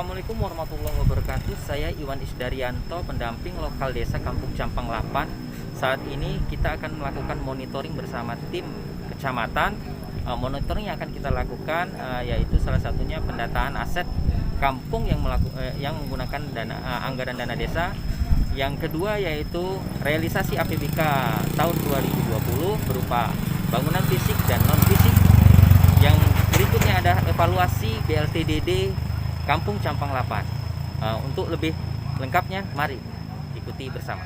Assalamualaikum warahmatullahi wabarakatuh. Saya Iwan Isdaryanto, pendamping lokal desa Kampung Campang 8. Saat ini kita akan melakukan monitoring bersama tim kecamatan. Monitoring yang akan kita lakukan yaitu salah satunya pendataan aset kampung yang menggunakan anggaran dana desa. Yang kedua yaitu realisasi APBK tahun 2020 berupa bangunan fisik dan non fisik. Yang berikutnya ada evaluasi BLTDD Kampung Campang 8. Untuk lebih lengkapnya, mari ikuti bersama.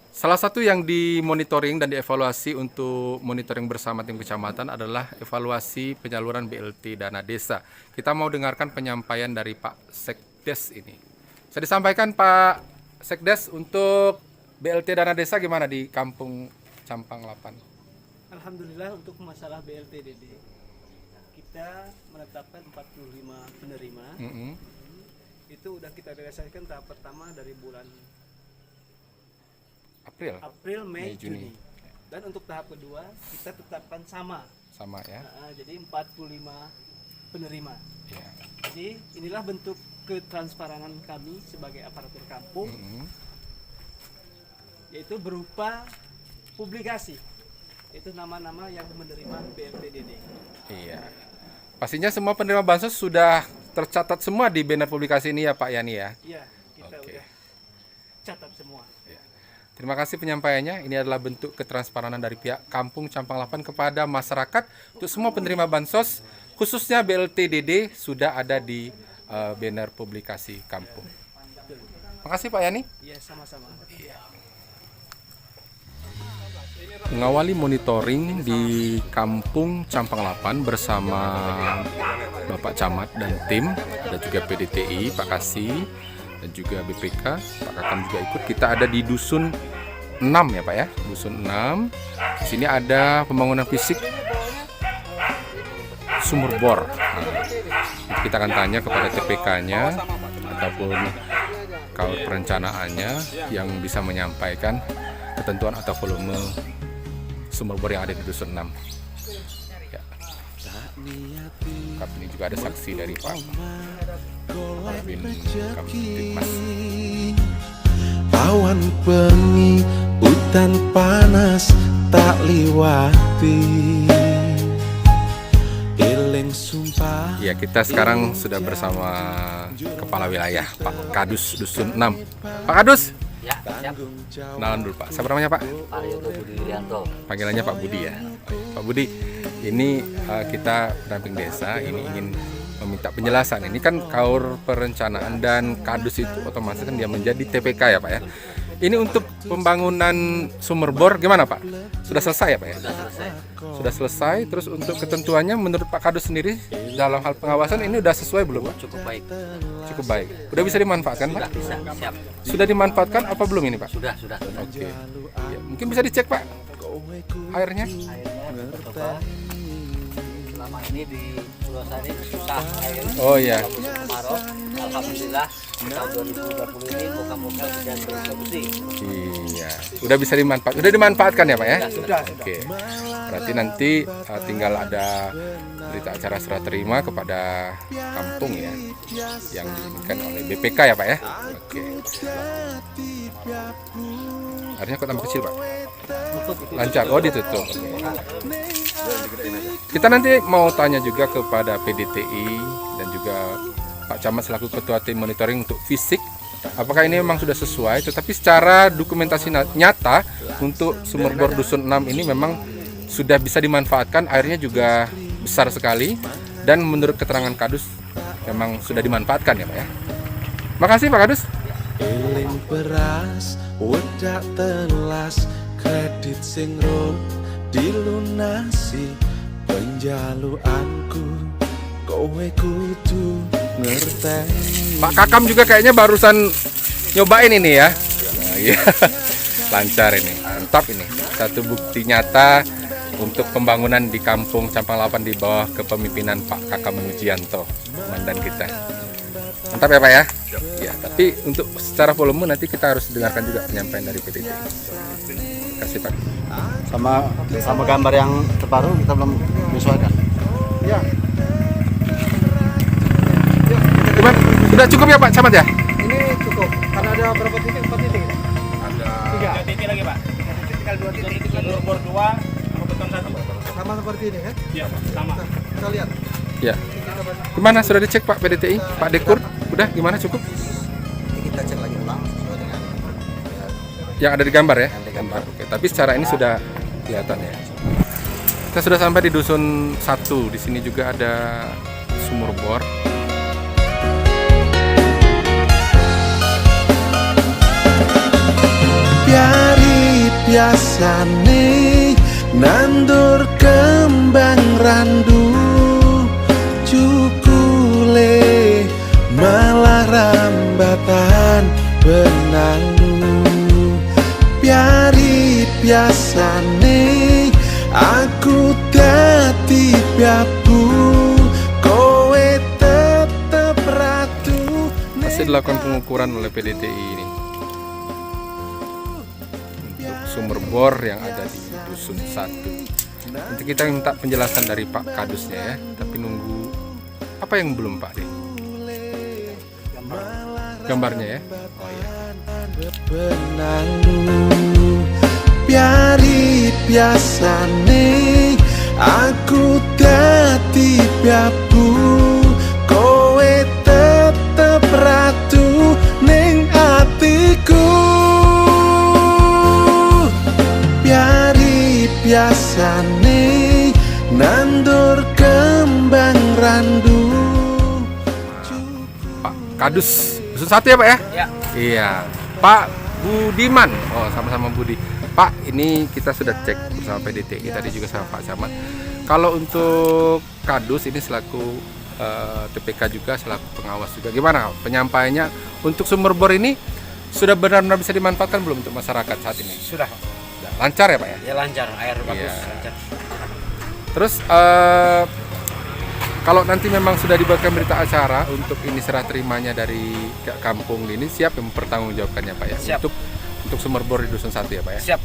Salah satu yang dimonitoring dan dievaluasi untuk monitoring bersama tim kecamatan adalah evaluasi penyaluran BLT dana desa. Kita mau dengarkan penyampaian dari Pak Sekdes ini. Saya disampaikan Pak Sekdes untuk BLT dana desa gimana di Kampung Campang 8? Alhamdulillah untuk masalah BLTDD kita menetapkan 45 penerima. Itu udah kita realisasikan tahap pertama dari bulan April, Mei, Juni. Dan untuk tahap kedua kita tetapkan sama ya. Jadi 45 penerima. Jadi inilah bentuk ketransparan kami sebagai aparatur kampung, yaitu berupa publikasi. Itu nama-nama yang menerima BLTDD. Iya. Pastinya semua penerima bansos sudah tercatat semua di banner publikasi ini ya Pak Yani ya? Iya, kita udah catat semua. Ya. Terima kasih penyampaiannya. Ini adalah bentuk ketransparanan dari pihak Kampung Campang 8 kepada masyarakat untuk semua penerima bansos, khususnya BLTDD sudah ada di banner publikasi kampung. Terima kasih Pak Yani. Iya, sama-sama. Mengawali monitoring di Kampung Campang 8 bersama Bapak Camat dan tim, ada juga PDTI, Pak Kasih, dan juga BPK, Pak Kakam juga ikut. Kita ada di Dusun 6 ya Pak ya, Dusun 6. Di sini ada pembangunan fisik sumur bor. Kita akan tanya kepada TPK-nya ataupun kaur perencanaannya yang bisa menyampaikan ketentuan atau volume sumur bor yang ada di Dusun 6. Ya. Ini juga ada saksi dari Pak Alvin Kamtipmas. Awan pengi, hutan panas tak liwati. Eling sumpah. Ya, kita sekarang sudah bersama Kepala Wilayah Pak Kadus Dusun 6. Pak Kadus. Ya, siap. Kenalan dulu Pak. Siapa namanya Pak? Pak Yoto Budi Wirianto. Panggilannya Pak Budi ya. Pak Budi, ini kita pendamping desa ini ingin meminta penjelasan. Ini kan kaur perencanaan dan kadus itu otomatis kan dia menjadi TPK ya Pak ya. Ini untuk pembangunan sumur bor gimana Pak? Sudah selesai ya Pak ya? Sudah selesai. Sudah selesai. Terus untuk ketentuannya menurut Pak Kadus sendiri dalam hal pengawasan ini udah sesuai belum Pak? Cukup baik. Cukup baik. Udah bisa dimanfaatkan Pak? Sudah bisa, siap. Sudah dimanfaatkan apa belum ini Pak? Sudah. Oke. Ya, mungkin bisa dicek Pak airnya. Airnya protokol. Selama ini di Pulau Sari susah air. Oh iya. Kemarau. Alhamdulillah tahun 2020 ini moga-moga sudah bersolusi. Iya. Udah bisa dimanfaatkan. Udah dimanfaatkan ya Pak ya? Sudah. Oke. Berarti nanti tinggal ada berita acara serah terima kepada kampung ya yang diinginkan oleh BPK ya Pak ya. Oke. Airnya kok tambah kecil Pak? Lancar. Oh ditutup. Oke. Kita nanti mau tanya juga kepada PDTI dan juga Pak Camat selaku Ketua Tim Monitoring untuk fisik. Apakah ini memang sudah sesuai? Tetapi secara dokumentasi nyata untuk sumur bor Dusun 6 ini memang sudah bisa dimanfaatkan. Airnya juga besar sekali dan menurut keterangan Kadus memang sudah dimanfaatkan ya Pak ya. Makasih Pak Kadus. Eling beras, wedak telas, kredit sing ron dilunasi, penjaluanku kowe kudu ngerteni. Pak Kakam juga kayaknya barusan nyobain ini ya. Nah, iya. Lancar ini, mantap ini. Satu bukti nyata untuk pembangunan di Kampung Campang 8 di bawah kepemimpinan Pak Kakam Mujianto, mandan kita. Mantap ya Pak ya? Ya, tapi untuk secara volume nanti kita harus dengarkan juga penyampaian dari PDT. kasih Pak. Sama gambar yang terbaru kita belum menyesuaikan. Ya. Gimana? Sudah cukup ya Pak Camat ya? Ini cukup karena ada berapa titik? 4 titik. Ada 3 titik lagi Pak. Tinggal 2 titik. Bor 2, beton 1. Sama seperti ini kan? Iya, sama. Kita lihat. ya. Gimana sudah dicek Pak PDTI? Pak Dekur? Udah gimana cukup? Kita cek lagi ulang sesuai dengan Yang ada di gambar ya? yang di gambar. Oke, tapi secara ini sudah kelihatan ya. Kita sudah sampai di dusun 1. Di sini juga ada sumur bor. Biari biasane nandur kembang randu cukule malah rambatan benalu. Biari biasane aku dadi piabu kowe tetep ratu. Masih dilakukan pengukuran oleh PDTI ini untuk sumur bor yang ada di dusun 1. Nanti kita minta penjelasan dari Pak Kadusnya ya, tapi nunggu apa yang belum Pak deh? Gambarnya ya. Oh iya. Benalu biari biasane aku dadi piabu kowe tetep ratu ning atiku. Biari biasane nandur kembang randu. Pak Kadus dusun 1 ya Pak ya? Ya. Iya. Pak Budiman. Oh, sama-sama Budi. Pak, ini kita sudah cek bersama PDTI tadi juga sama Pak Camat. Kalau untuk Kadus ini selaku TPK juga selaku pengawas juga. Gimana penyampaiannya untuk sumber bor ini sudah benar-benar bisa dimanfaatkan belum untuk masyarakat saat ini? Sudah. Lancar ya Pak ya? Ya lancar, air bagus, Iya. lancar. Terus kalau nanti memang sudah dibuatkan berita acara untuk ini serah terimanya dari kampung ini, siap yang mempertanggungjawabkannya Pak ya? Siap. Untuk sumber bor di dusun 1 ya Pak ya? Siap.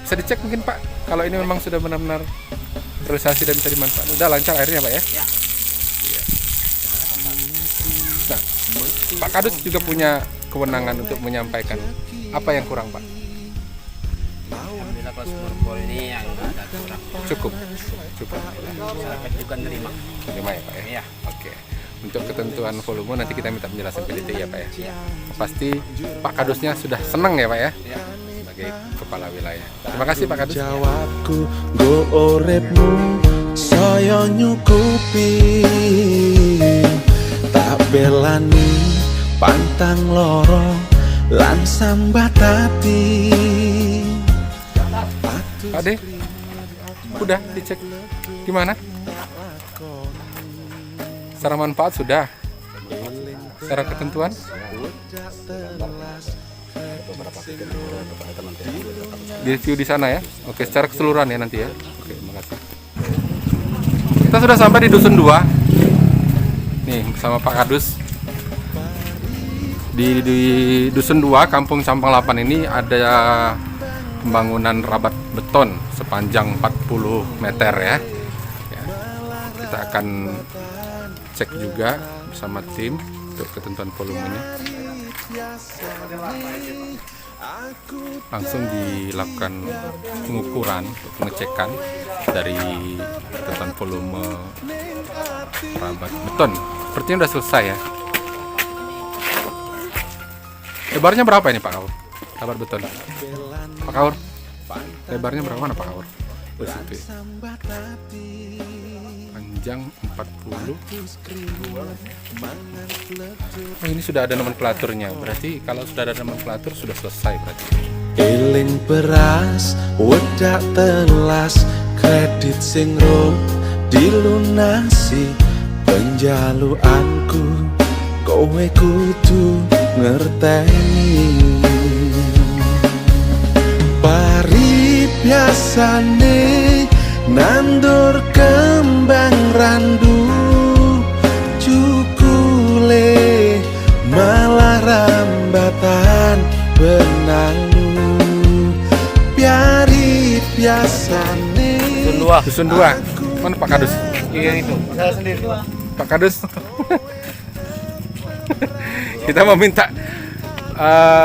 Bisa dicek mungkin Pak kalau ini memang sudah benar-benar realisasi dan bisa dimanfaatkan. Udah lancar airnya Pak ya? Ya. Iya. Nah, Pak Kadus juga punya kewenangan untuk menyampaikan apa yang kurang Pak? Alhamdulillah kalau sumur bor ini yang ada kurang. Cukup. Masyarakat juga nerima. Terima ya Pak ya? Iya. Oke. Untuk ketentuan volume nanti kita minta penjelasan PDTI ya Pak ya? Pasti Pak Kadusnya sudah senang ya Pak ya? Sebagai kepala wilayah. Terima kasih Pak Kadus. Jawabku go uripmu saya nyukupi tak belani pantang loro lan sambat ati. Pak De, udah dicek gimana? Secara manfaat sudah. Secara ketentuan? Di review di sana ya. Oke, secara keseluruhan ya nanti ya. Oke, terima kasih. Kita sudah sampai di dusun 2. Nih, bersama Pak Kadus. Di dusun 2 Kampung Campang 8 ini ada pembangunan rabat beton sepanjang 40 meter ya. Kita akan cek juga bersama tim untuk ketentuan volumenya. Langsung dilakukan pengukuran, pengecekan dari ketentuan volume rabat beton. Sepertinya sudah selesai ya. Lebarnya berapa ini Pak Kaur? Rabat beton. Pak Kaur, lebarnya berapa mana Pak Kaur? Di situ ya. Panjang 40. Oh, ini sudah ada nomenklaturnya. Berarti kalau sudah ada nomenklatur sudah selesai berarti. Eling beras wedak telas kredit sing rum dilunasi penjaluanku kowe kudu ngerteni. Pari biasane nandur kembang randu cukule malah rambatan benalu. biasane Dusun 2. Mana Pak Kadus? Iya itu. Saya sendiri. Pak Kadus. Kita mau minta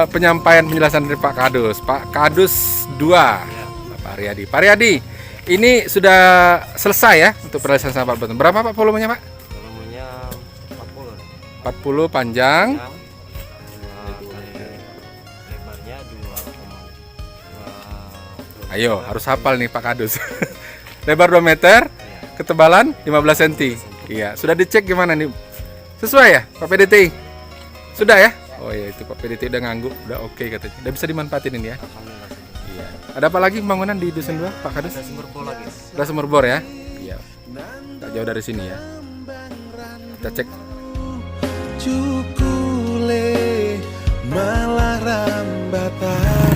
penyampaian penjelasan dari Pak Kadus. Pak Kadus 2. Pak Riyadi. Pak Riyadi, ini sudah selesai ya untuk peralisan sampah beton. Berapa Pak volumenya Pak? Volumenya 40 40. panjang. Lebarnya 2,2. Ayo, harus hafal nih Pak Kadus. Lebar 2 meter, ketebalan 15 cm. Iya, sudah dicek gimana nih? Sesuai ya Pak PDTI? Sudah ya? Oh iya, itu Pak PDTI udah ngangguk, udah oke katanya. Udah bisa dimanfaatin ini ya? Iya. Ada apa lagi pembangunan di Dusun 2 Pak Kadus? Ada sumber bor lagi. Ada sumber bor ya? Iya. Tak jauh dari sini ya. Kita cek. cukule malah rambatan.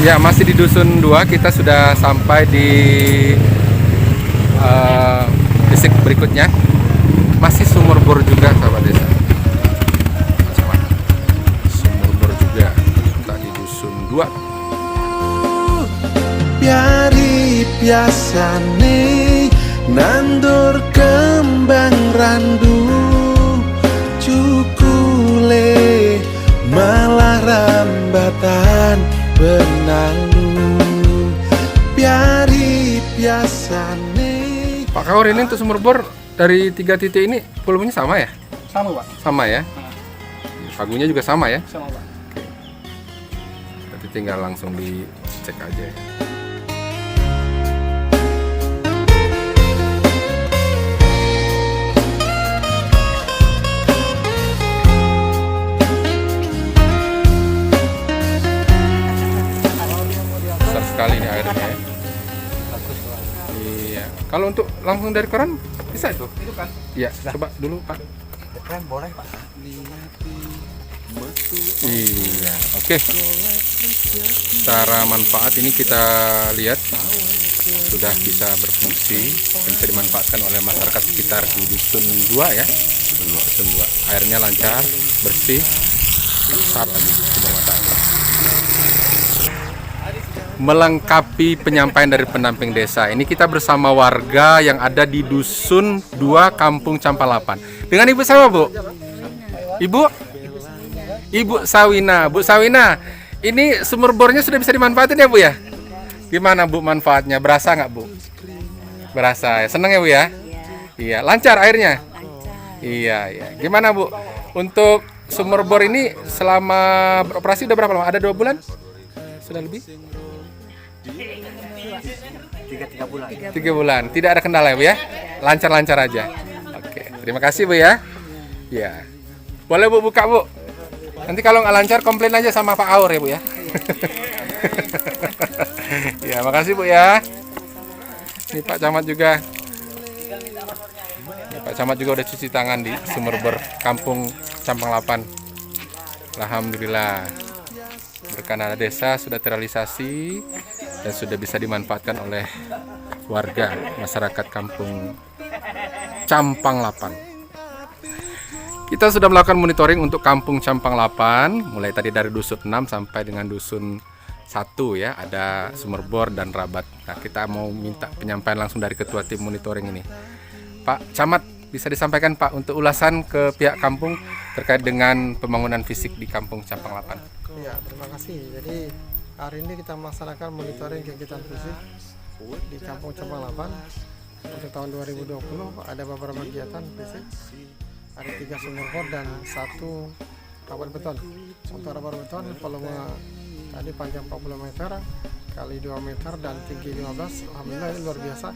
Ya, masih di Dusun 2, kita sudah sampai di titik berikutnya. Masih sumur bor juga sahabat desa. Sumur bor juga di Dusun 2. Biari biasane nandur kembang randu, cukule malah rambatan benalu. Biari biasane. Pak Kaur, ini untuk sumur bor dari 3 titik ini volumenya sama ya? Sama Pak. Sama ya? Pagunya juga sama ya? Sama Pak. Berarti tinggal langsung dicek aja ya. Besar sekali nih airnya ya. Iya. Kalau untuk langsung dari koran bisa itu? Itu kan. Iya, coba dulu Pak. Kan boleh Pak. Iya, oke. Cara manfaat ini kita lihat sudah bisa berfungsi dan bisa dimanfaatkan oleh masyarakat sekitar di Dusun 2 ya. Dusun 2. Airnya lancar, bersih, besar lagi sumber mata air. Melengkapi penyampaian dari pendamping desa, ini kita bersama warga yang ada di Dusun 2 Kampung Campalapan. Dengan Ibu siapa, Bu? Ibu Sawina. Bu Sawina, ini sumur bornya sudah bisa dimanfaatin ya Bu ya? Gimana Bu manfaatnya? Berasa nggak Bu? Berasa ya? Seneng ya Bu ya? Iya. Lancar airnya? Iya. Gimana Bu? Untuk sumur bor ini selama beroperasi udah berapa lama? Ada 2 bulan? Sudah lebih? 3 bulan. 3 bulan. Tidak ada kendala ya Bu ya? Lancar-lancar aja. Oke. Terima kasih Bu ya. Ya. Boleh Bu buka Bu? Nanti kalau nggak lancar komplain aja sama Pak Aur ya Bu ya. Ya, makasih Bu ya. Ini Pak Camat juga. Ya, Pak Camat juga udah cuci tangan di sumur bor Kampung Campang 8. Alhamdulillah. Berkah desa sudah terrealisasi dan sudah bisa dimanfaatkan oleh warga masyarakat Kampung Campang 8. Kita sudah melakukan monitoring untuk Kampung Campang 8, mulai tadi dari Dusun 6 sampai dengan Dusun 1 ya, ada sumur bor dan rabat. Nah, kita mau minta penyampaian langsung dari Ketua Tim Monitoring ini. Pak Camat, bisa disampaikan Pak untuk ulasan ke pihak kampung terkait dengan pembangunan fisik di Kampung Campang 8. Ya, terima kasih. Jadi hari ini kita melaksanakan monitoring kegiatan fisik di Kampung Campang 8 untuk tahun 2020. Ada beberapa kegiatan fisik. Ada 3 sumur bor dan 1 rabat beton. Untuk rabat beton volume tadi panjang 40 meter kali 2 meter dan tinggi 15. Alhamdulillah ini luar biasa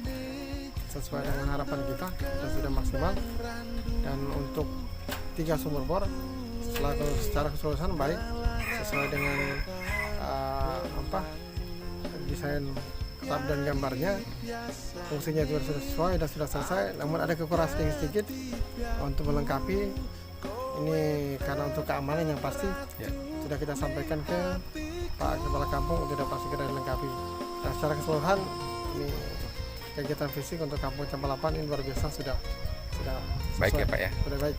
sesuai dengan harapan kita dan sudah maksimal. Dan untuk 3 sumur bor secara keseluruhan baik sesuai dengan desain tab dan gambarnya, fungsinya juga sudah sesuai dan sudah selesai. Namun ada kekurangan sedikit untuk melengkapi ini karena untuk keamanan yang pasti sudah kita sampaikan ke Pak Kepala Kampung untuk dapat segera dilengkapi. Dan secara keseluruhan ini kegiatan fisik untuk Kampung Campang 8 ini luar biasa sudah baik sesuai. ya Pak ya. Sudah baik.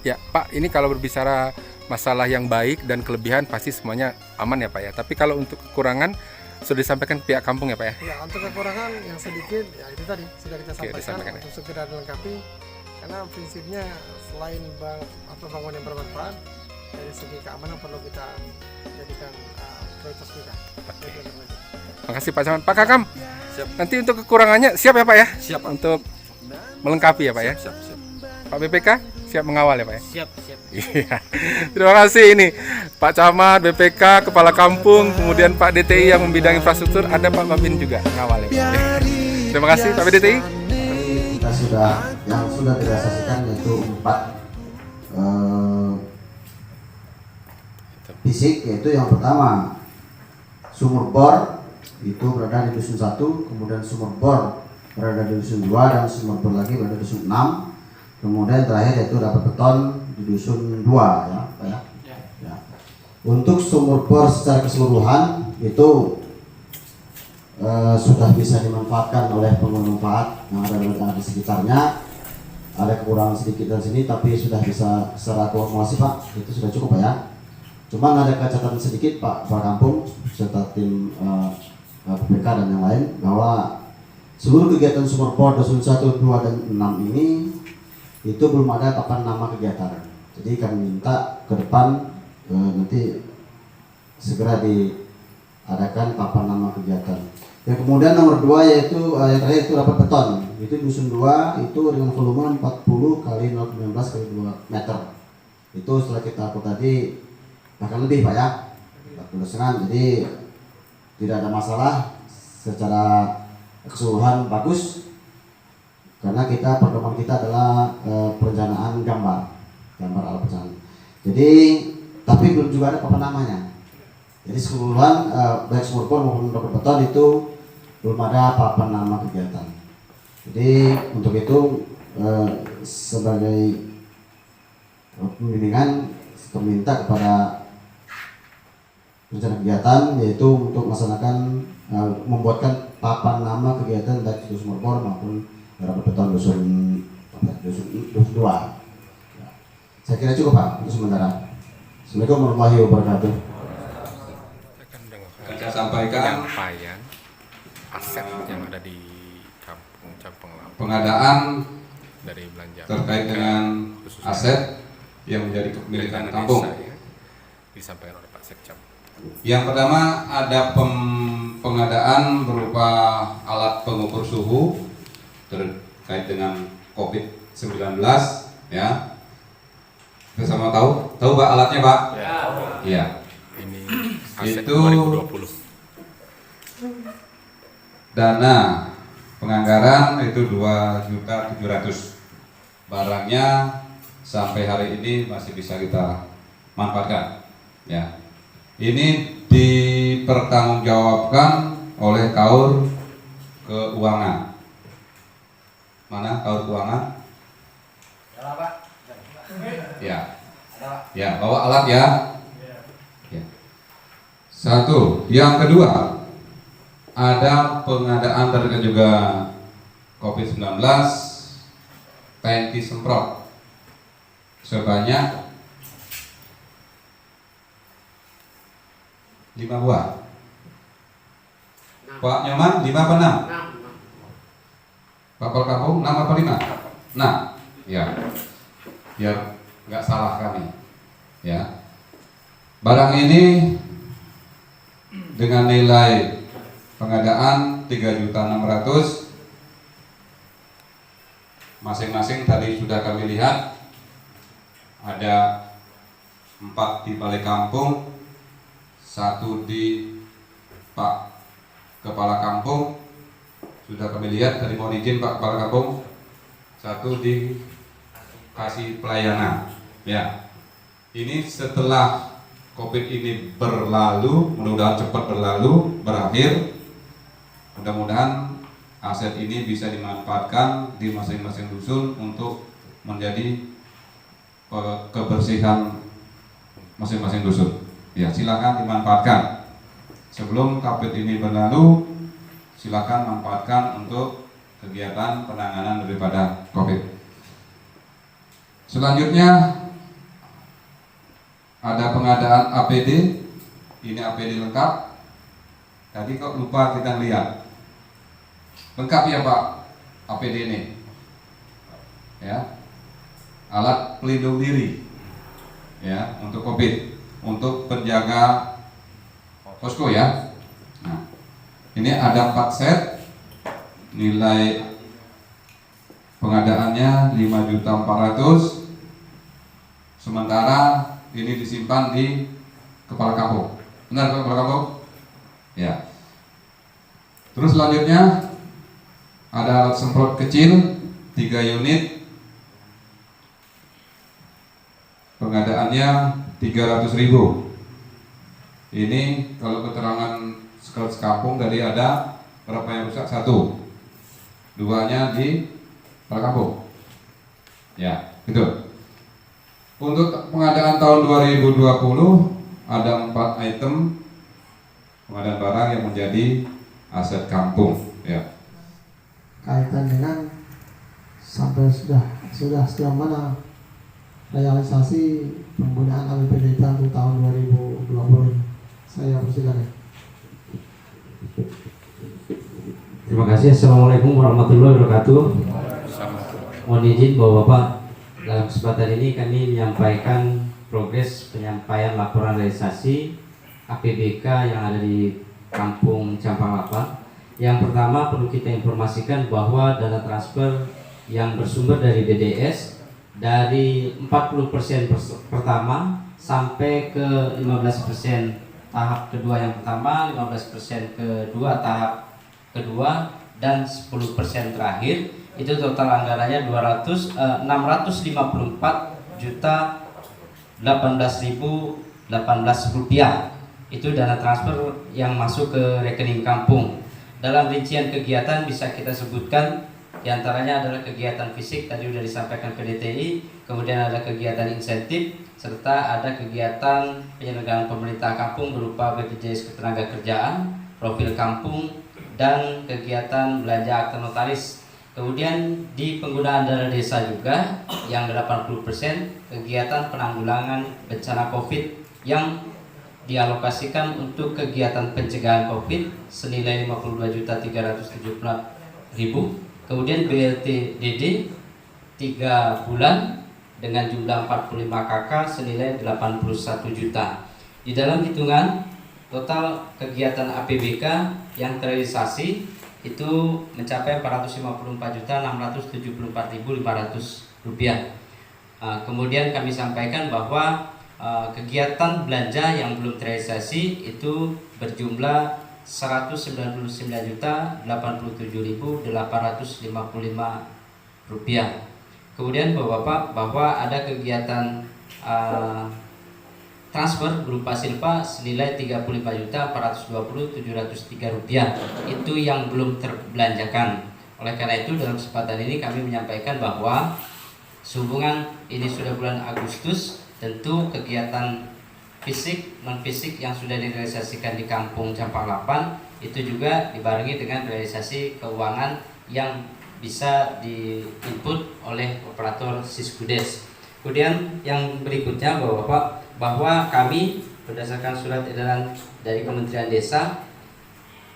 Ya Pak, ini kalau berbicara masalah yang baik dan kelebihan pasti semuanya aman ya Pak ya. Tapi kalau untuk kekurangan sudah disampaikan pihak kampung ya Pak ya. Ya, untuk kekurangan yang sedikit ya itu tadi sudah kita Oke, sampaikan disampaikan ya. untuk segera dilengkapi, karena prinsipnya selain bangunan yang bermanfaat, dari segi keamanan perlu kita jadikan prioritas kita. Makasih Pak Camat. Pak Kakam, nanti untuk kekurangannya siap ya Pak ya? Siap, Pak. Untuk melengkapi ya Pak ya? Siap. Pak BPK siap mengawal ya Pak ya? Siap. Iya. Terima kasih ini Pak Camat, BPK, Kepala Kampung, kemudian Pak DTI yang membidang infrastruktur, ada Pak Babin juga mengawal ya Pak. Terima kasih Pak DTI. Kita yang sudah direalisasikan yaitu 4 fisik, yaitu yang pertama sumur bor itu berada di dusun 1, kemudian sumur bor berada di dusun 2, dan sumur bor lagi berada di dusun 6, kemudian terakhir yaitu dapat beton di dusun 2 ya Pak ya. Ya. Untuk sumur bor secara keseluruhan itu sudah bisa dimanfaatkan oleh pengguna manfaat yang ada di sekitarnya. Ada kekurangan sedikit dari sini, tapi sudah bisa secara akumulasi Pak, itu sudah cukup Pak ya. Cuman ada catatan sedikit Pak Kepala Kampung serta tim PPK dan yang lain, bahwa seluruh kegiatan sumur bor dusun 1, 2, dan 6 ini itu belum ada papan nama kegiatan. Jadi kami minta ke depan nanti segera diadakan papan nama kegiatan. Yang kemudian nomor 2 yaitu yang terakhir itu rapat beton. Itu dusun 2 itu dengan volume 40 kali 0,19 kali 2 meter. Itu setelah kita atur tadi bahkan lebih Pak ya, 40,5. Jadi tidak ada masalah secara keseluruhan, bagus. Karena kita pedoman kita adalah perencanaan gambar alat perencanaan. Jadi tapi belum juga ada papan namanya. Jadi keseluruhan baik sumur bor maupun rapat beton itu belum ada papan nama kegiatan. Jadi untuk itu sebagai pembimbingan meminta kepada rencana kegiatan yaitu untuk melaksanakan membuatkan papan nama kegiatan baik itu sumur bor maupun rapat beton dusun 2. Ya. Saya kira cukup Pak untuk sementara. Assalamualaikum warahmatullahi wabarakatuh. Saya sampaikan penyampaian aset yang ada di Kampung Campang Lapan, pengadaan dari belanja terkait dengan aset yang menjadi kepemilikan kampung. Disampaikan oleh Pak Sekcam. Yang pertama ada pengadaan berupa alat pengukur suhu terkait dengan COVID-19 ya. Kita sama tahu Pak alatnya Pak? Ya. Iya. Ini aset Itu 2020. Dana penganggaran itu 2.700.000. Barangnya sampai hari ini masih bisa kita manfaatkan. Ya. Ini dipertanggungjawabkan oleh Kaur Keuangan. Mana Kaur Keuangan? Ya. Ya, bawa alat ya. Ya. Satu. Yang kedua, ada pengadaan terkait juga COVID-19 tangki semprot sebanyak 5 buah. Pak Nyoman 5 apa 6? Pak Kepala Kampung 6 apa 5? 6. Ya. Biar nggak salah kami. Ya. Barang ini dengan nilai pengadaan 3.600.000. Masing-masing tadi sudah kami lihat ada 4 di Balai Kampung, 1 di Pak Kepala Kampung, sudah kami lihat tadi mohon izin Pak Kepala Kampung, 1 di kasih pelayanan. Ya, ini setelah COVID ini berlalu, mudah-mudahan cepat berlalu, berakhir. Mudah-mudahan aset ini bisa dimanfaatkan di masing-masing dusun untuk menjadi kebersihan masing-masing dusun. Ya, silakan dimanfaatkan. Sebelum COVID ini berlalu, silakan manfaatkan untuk kegiatan penanganan daripada COVID. Selanjutnya ada pengadaan APD. Ini APD lengkap. Tadi kok lupa kita lihat. Lengkap ya Pak APD ini. Ya. Alat pelindung diri. Ya, untuk COVID, untuk penjaga posko ya. Nah, ini ada 4 set. Nilai pengadaannya 5.400.000. Sementara ini disimpan di kepala kampung. Benar kepala kampung? Ya. Terus selanjutnya ada alat semprot kecil 3 unit. Pengadaannya 300.000. Ini kalau keterangan sekretaris kampung tadi ada berapa yang rusak? 1. 2-nya di kepala kampung. Ya, gitu. Untuk pengadaan tahun 2020 ada 4 item pengadaan barang yang menjadi aset kampung. Ya. Kaitan dengan sampai sudah sejauh mana realisasi penggunaan APBD untuk tahun 2020 ini. Saya persilakan. Terima kasih. Assalamualaikum warahmatullahi wabarakatuh. Mohon izin Bapak-Bapak, dalam kesempatan ini kami menyampaikan progres penyampaian laporan realisasi APBK yang ada di Kampung Campang Lapan. Yang pertama perlu kita informasikan bahwa dana transfer yang bersumber dari DDS dari 40% pertama sampai ke 15% tahap kedua yang pertama, 15% kedua tahap kedua, dan 10% terakhir, itu total anggarannya 654.018.018 rupiah. Itu dana transfer yang masuk ke rekening kampung. Dalam rincian kegiatan bisa kita sebutkan diantaranya adalah kegiatan fisik, tadi sudah disampaikan PDTI, kemudian ada kegiatan insentif, serta ada kegiatan penyelenggaraan pemerintah kampung berupa BPJS Ketenagakerjaan, profil kampung, dan kegiatan belanja akta notaris. Kemudian di penggunaan dana desa juga yang 80% kegiatan penanggulangan bencana COVID yang dialokasikan untuk kegiatan pencegahan COVID senilai 52.370.000. Kemudian BLT-DD 3 bulan dengan jumlah 45 KK senilai 81 juta. Di dalam hitungan total kegiatan APBK yang terrealisasi itu mencapai 454.674.500 rupiah. Kemudian kami sampaikan bahwa kegiatan belanja yang belum terrealisasi itu berjumlah 199.087.855 rupiah. Kemudian Bapak-Bapak, bahwa ada kegiatan transfer berupa silpa senilai 35.420.703 rupiah. Itu yang belum terbelanjakan. Oleh karena itu dalam kesempatan ini kami menyampaikan bahwa sehubungan ini sudah bulan Agustus, tentu kegiatan fisik, non-fisik yang sudah direalisasikan di Kampung Campang Lapan itu juga dibarengi dengan realisasi keuangan yang bisa di-input oleh operator Siskudes. Kemudian yang berikutnya Bapak-Bapak, bahwa kami berdasarkan surat edaran dari Kementerian Desa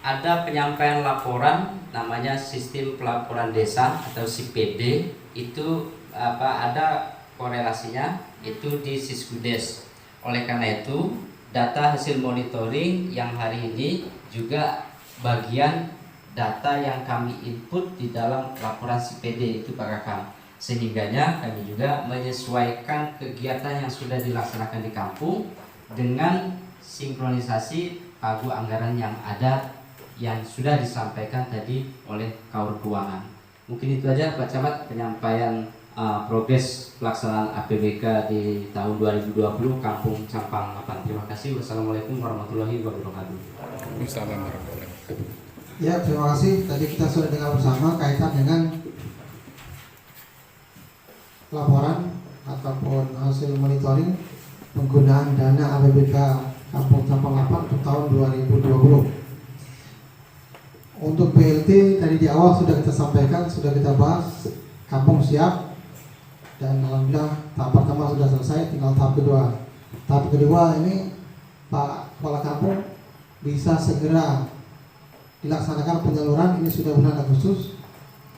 ada penyampaian laporan namanya Sistem Pelaporan Desa atau SIPD, itu ada korelasinya itu di Siskudes. Oleh karena itu, data hasil monitoring yang hari ini juga bagian data yang kami input di dalam laporan CPD itu Pak Kakang. Sehingganya kami juga menyesuaikan kegiatan yang sudah dilaksanakan di kampung dengan sinkronisasi pagu anggaran yang ada yang sudah disampaikan tadi oleh Kaur Keuangan. Mungkin itu aja Pak Camat penyampaian progres pelaksanaan APBK di tahun 2020 Kampung Campang Lapan. Terima kasih. Wassalamualaikum warahmatullahi wabarakatuh. Waalaikumsalam warahmatullahi wabarakatuh. Ya, terima kasih. Tadi kita sudah dengar bersama kaitan dengan laporan ataupun hasil monitoring penggunaan dana APBK Kampung Campang Lapan untuk tahun 2020. Untuk BLT tadi di awal sudah kita sampaikan, sudah kita bahas, kampung siap. Dan alhamdulillah tahap pertama sudah selesai, tinggal tahap kedua. Tahap kedua ini Pak Kepala Kampung bisa segera dilaksanakan penyaluran. Ini sudah bulan Agustus,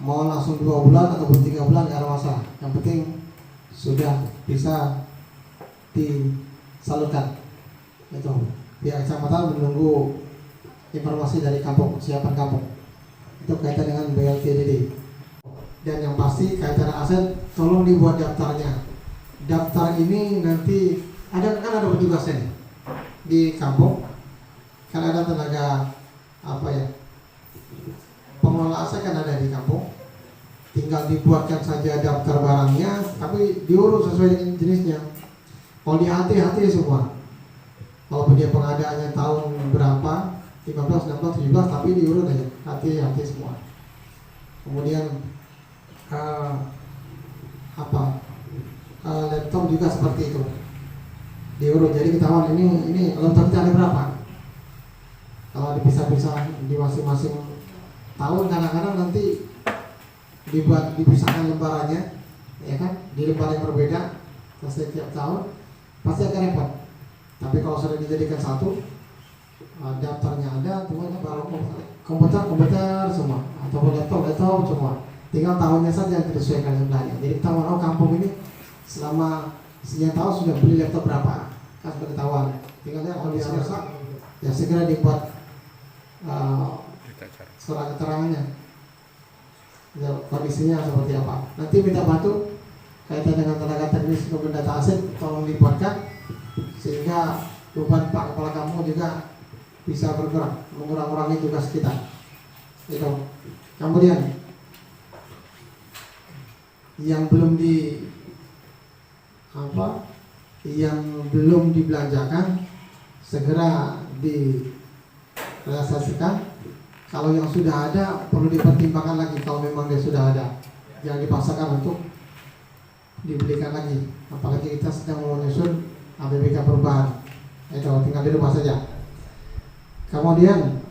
mau langsung 2 bulan ataupun 3 bulan gak ada masalah. Yang penting sudah bisa disalurkan. Itu pihak kecamatan menunggu informasi dari kampung, kesiapan kampung. Itu kaitan dengan BLTDD. Dan yang pasti kaitan aset, tolong dibuat daftarnya. Daftar ini nanti ada petugasnya nih di kampung, kan ada tenaga pengelola aset kan ada di kampung. Tinggal dibuatkan saja daftar barangnya, tapi diurus sesuai dengan jenisnya. Kalau di HT semua, walaupun dia pengadaannya tahun berapa, 15, 16, 17, tapi diurus aja HT semua. Kemudian laptop juga seperti itu diurus. Jadi ketahuan ini laptop kita ada berapa. Kalau dipisah-pisah di masing-masing tahun, kadang-kadang nanti dipisahkan lembarannya, ya kan, di lembar yang berbeda setiap tahun, pasti akan repot. Tapi kalau sudah dijadikan satu, daftarnya ada, semuanya baru komputer semua, ataupun laptop semua. Tinggal tahunnya saja yang disesuaikan sebenarnya. Jadi ketahuan, kampung ini selama sekian tahun sudah beli laptop berapa, kan sudah ketahuan. Tinggal kalau dia rusak, ya segera dibuat surat keterangannya, ya, kondisinya seperti apa. Nanti minta bantu kaitan dengan tenaga teknis maupun data aset, tolong dibuatkan sehingga beban Pak Kepala Kampung juga bisa bergerak, mengurangi tugas kita. Itu. Kemudian yang belum dibelanjakan segera direalisasikan. Kalau yang sudah ada perlu dipertimbangkan lagi, kalau memang dia sudah ada, jangan dipaksakan untuk dibelikan lagi. Apalagi kita sedang menyusun APBK perubahan, itu tinggal di rumah saja. Kemudian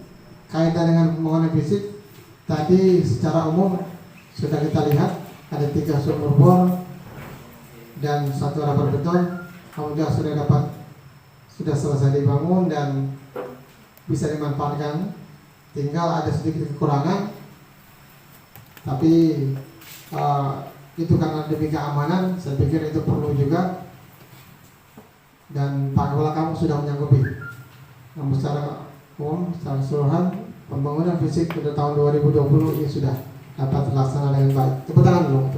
kaitan dengan pembangunan fisik, tadi secara umum sudah kita lihat ada 3 sumur bor dan 1 rapor beton. Alhamdulillah sudah selesai dibangun dan bisa dimanfaatkan. Tinggal ada sedikit kekurangan, tapi itu karena demi keamanan, saya pikir itu perlu juga. Dan Pak Kepala Kampung sudah menyanggupi. Namun secara umum, secara keseluruhan, pembangunan fisik pada tahun 2020 ini sudah dapat terlaksana dengan baik. Tepuk tangan dulu.